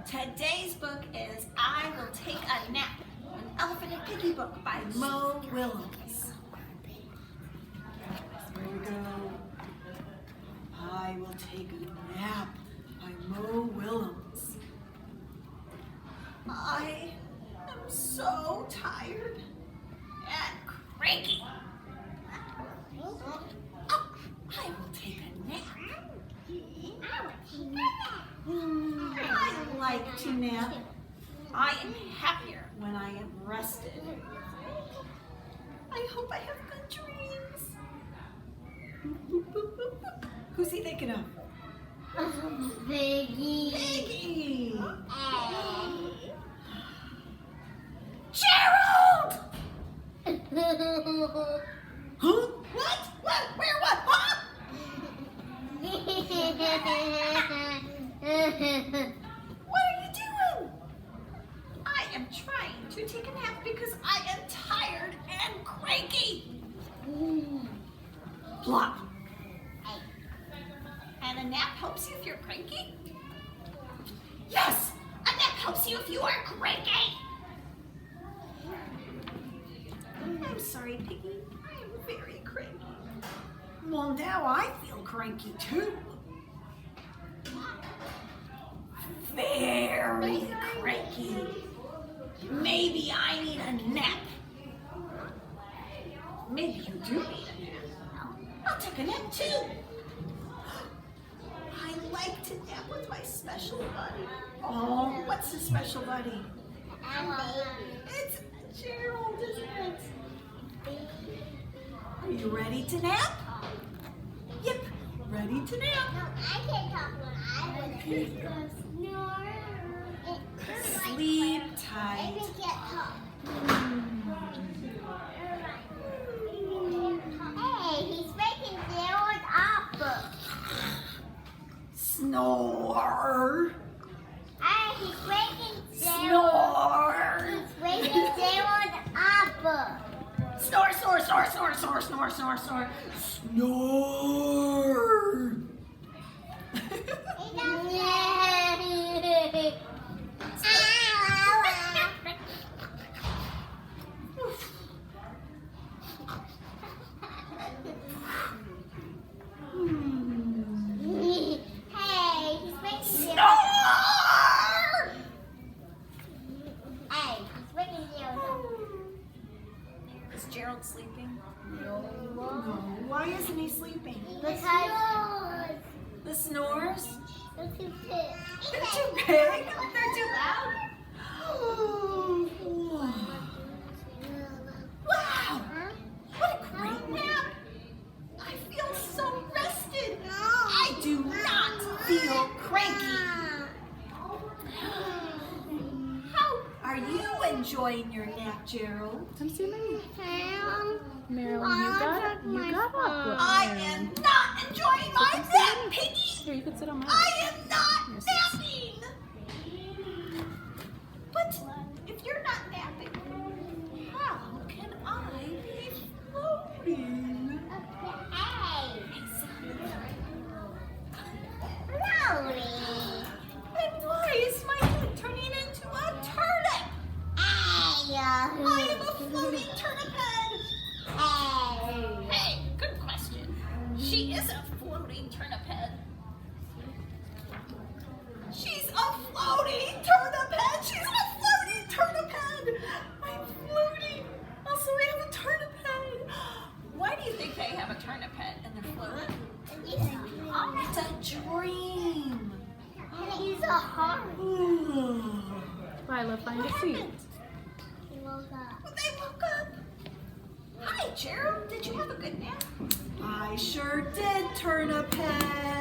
Today's book is I Will Take a Nap, an Elephant and Piggy book by Willems. Here we go. I Will Take a Nap by Willems. I am so tired and cranky. Oh, I will take a nap. I like to nap. I am happier when I am rested. I hope I have good dreams. Who's he thinking of? Piggy. Piggy! Gerald! Huh? What? What? Where? What? Huh? What are you doing? I am trying to take a nap because I am tired and cranky. Plop. And a nap helps you if you're cranky? Yes! A nap helps you if you are cranky! I'm sorry, Piggy. I am very cranky. Well, now I feel cranky too. Very cranky. Maybe I need a nap. Maybe you do need a nap. I'll take a nap too. I like to nap with my special buddy. Oh, what's the special buddy? It's Gerald, isn't it? Are you ready to nap? Yep, ready to nap. No, I can't talk when I was snore. Sleep tight. I can't talk. Hey, he's making Gerald up. Snore. Hey, he's making Snore. He's waking Gerald up. Snore, snore, snore, snore, snore, snore, snore, snore. Snore. Hey, he's making Snore. Hey, he's making Gerald up. Is Gerald sleeping? No. Why isn't he sleeping? Because The snores? they're too big. They're too big. They're too loud. Wow! What a great nap! I feel so rested. I do not feel cranky. How are you enjoying your nap, Gerald? Come see me. Marilyn, you got up. I am not enjoying my nap, Piggy. Here, you can sit on my I am not napping. But if you're not napping, how can I be floating? Hey, And why is my head turning into a turnip? I am a floating turnip head. Hey, good question. She is a floating turnip head. She's a floating turnip head. She's a floating turnip head. I'm floating. Also, we have a turnip head. Why do you think they have a turnip head and they're floating? Oh, it's a dream. He's a heart. Lila, find a seat. He woke up. They woke up. Hi, Gerald. Did you have a good nap? I sure did, turnip head.